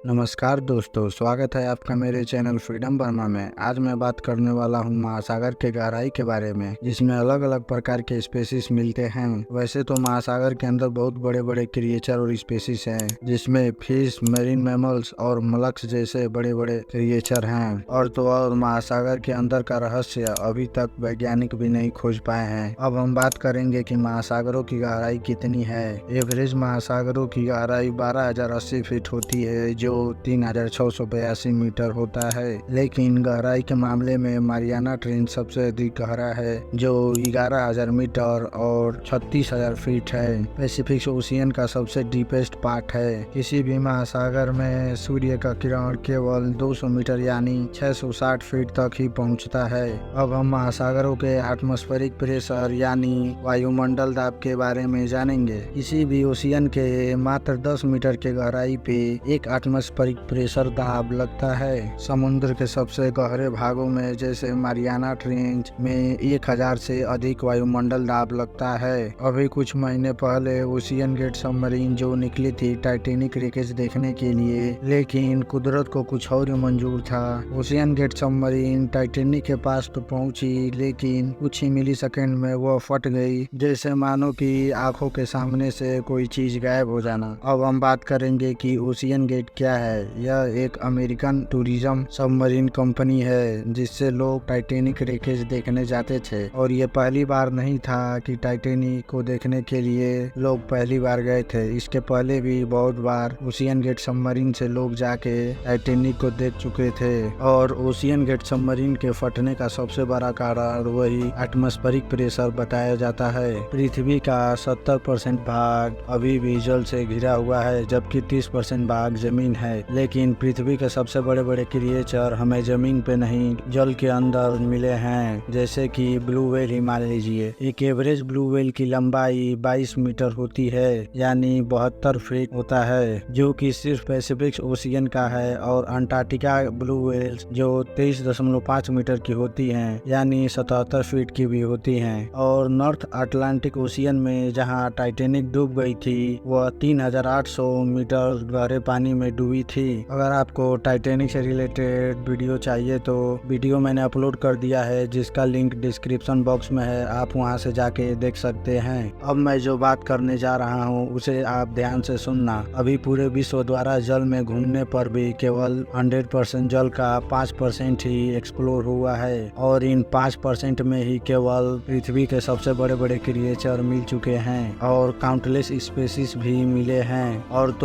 नमस्कार दोस्तों, स्वागत है आपका मेरे चैनल फ्रीडम बर्मा में। आज मैं बात करने वाला हूँ महासागर के गहराई के बारे में, जिसमें अलग अलग प्रकार के स्पेसीज मिलते हैं। वैसे तो महासागर के अंदर बहुत बड़े बड़े क्रिएचर और स्पेसीज हैं, जिसमें फिश, मेरीन मैमल्स और मलक्स जैसे बड़े बड़े क्रिएचर हैं। और महासागर के अंदर का रहस्य अभी तक वैज्ञानिक भी नहीं खोज पाए हैं। अब हम बात करेंगे कि महासागरों की गहराई कितनी है। एवरेज महासागरों की गहराई 12,080 फीट होती है, जो 3,682 मीटर होता है। लेकिन गहराई के मामले में मारियाना ट्रेंच सबसे अधिक गहरा है, जो 11,000 मीटर और 36,000 फीट है। पैसिफिक ओशियन का सबसे डीपेस्ट पार्ट है। किसी भी महासागर में सूर्य का किरण केवल 200 मीटर यानी 660 फीट तक ही पहुंचता है। अब हम महासागरों के एटमॉस्फेरिक प्रेशर यानी वायुमंडल दाब के बारे में जानेंगे। किसी भी ओशियन के मात्र 10 मीटर के गहराई पे एक एटमॉस्फेरिक प्रेशर दाब लगता है। समुद्र के सबसे गहरे भागों में जैसे मारियाना ट्रेंच में 1000 से अधिक वायुमंडल दाब लगता है। अभी कुछ महीने पहले ओशियन गेट सबमरीन जो निकली थी टाइटैनिक रिकेज देखने के लिए, लेकिन कुदरत को कुछ और ही मंजूर था। ओशियन गेट सबमरीन टाइटैनिक के पास तो पहुंची, लेकिन कुछ ही मिली सेकेंड में वह फट गई, जैसे मानो कि आंखों के सामने से कोई चीज गायब हो जाना। अब हम बात करेंगे कि ओशियन गेट क्या है। यह एक अमेरिकन टूरिज्म सबमरीन कंपनी है, जिससे लोग टाइटैनिक रिकेज देखने जाते थे। और ये पहली बार नहीं था कि टाइटैनिक को देखने के लिए लोग पहली बार गए थे। इसके पहले भी बहुत बार ओशियन गेट सबमरीन से लोग जाके टाइटैनिक को देख चुके थे। और ओशियन गेट सबमरीन के फटने का सबसे बड़ा कारण वही एटमॉस्फेरिक प्रेशर बताया जाता है। पृथ्वी का 70% भाग अभी भी जल से घिरा हुआ है, जबकि 30% भाग जमीन है। लेकिन पृथ्वी के सबसे बड़े बड़े क्रिएचर हमें जमीन पे नहीं, जल के अंदर मिले हैं, जैसे कि ब्लू व्हेल ही मान लीजिए। एक एवरेज ब्लू व्हेल की लंबाई 22 मीटर होती है, यानी 72 फीट होता है, जो कि सिर्फ पैसिफिक ओशियन का है। और अंटार्कटिका ब्लू व्हेल्स जो 23.5 मीटर की होती हैं, यानी 77 फीट की भी होती हैं। और नॉर्थ अटलांटिक ओशियन में जहां टाइटैनिक डूब गई थी, वह 3,800 मीटर गहरे पानी में डूबी थी। अगर आपको टाइटैनिक से रिलेटेड वीडियो चाहिए तो वीडियो मैंने अपलोड कर दिया है, जिसका लिंक डिस्क्रिप्शन बॉक्स में है, आप वहां से जाके देख सकते हैं। अब मैं जो बात करने जा रहा हूं उसे आप ध्यान से सुनना। अभी पूरे विश्व द्वारा जल में घूमने पर भी केवल 100% जल का 5% ही एक्सप्लोर हुआ है, और इन 5% में ही केवल पृथ्वी के सबसे बड़े बड़े क्रिएचर मिल चुके हैं, और काउंटलेस स्पेसीज भी मिले हैं। और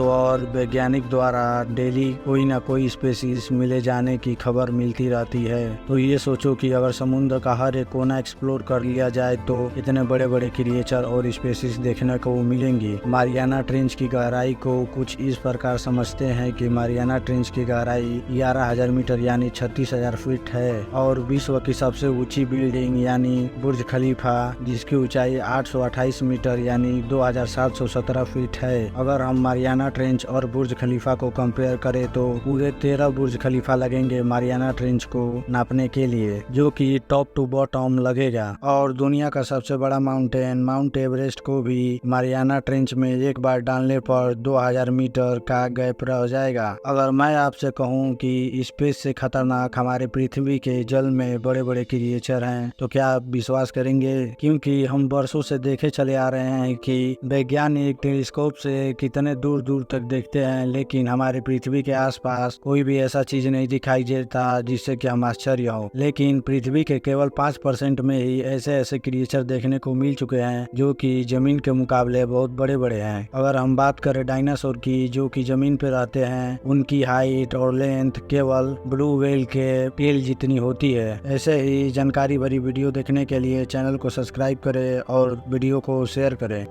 वैज्ञानिक द्वारा डेली कोई ना कोई स्पेसीज मिले जाने की खबर मिलती रहती है। तो ये सोचो कि अगर समुद्र का हर एक कोना एक्सप्लोर कर लिया जाए तो इतने बड़े बड़े क्रिएचर और स्पेसीज देखने को मिलेंगी। मारियाना ट्रेंच की गहराई को कुछ इस प्रकार समझते हैं कि मारियाना ट्रेंच की गहराई 11,000 मीटर यानी 36,000 फीट है। और विश्व की सबसे ऊंची बिल्डिंग यानी बुर्ज खलीफा, जिसकी ऊंचाई 828 मीटर यानी 2,717 फीट है। अगर हम मारियाना ट्रेंच और बुर्ज खलीफा को कंपेयर करें तो पूरे 13 बुर्ज खलीफा लगेंगे मारियाना ट्रेंच को नापने के लिए, जो कि टॉप टू बॉटम लगेगा। और दुनिया का सबसे बड़ा माउंटेन माउंट एवरेस्ट को भी मारियाना ट्रेंच में एक बार डालने पर 2,000 मीटर का गैप रह जाएगा। अगर मैं आपसे कहूं कि स्पेस से खतरनाक हमारे पृथ्वी के जल में बड़े बड़े क्रिएचर हैं, तो क्या आप विश्वास करेंगे? क्योंकि हम वर्षों से देखे चले आ रहे हैं कि वैज्ञानिक टेलीस्कोप से कितने दूर दूर तक देखते हैं, लेकिन हमारे पृथ्वी के आसपास कोई भी ऐसा चीज नहीं दिखाई देता जिससे कि हम आश्चर्य हो। लेकिन पृथ्वी के केवल 5% में ही ऐसे ऐसे क्रिएचर देखने को मिल चुके हैं, जो कि जमीन के मुकाबले बहुत बड़े बड़े हैं। अगर हम बात करें डायनासोर की, जो कि जमीन पे रहते हैं, उनकी हाइट और लेंथ केवल ब्लू व्हेल के टेल जितनी होती है। ऐसे ही जानकारी भरी वीडियो देखने के लिए चैनल को सब्सक्राइब करें और वीडियो को शेयर करें।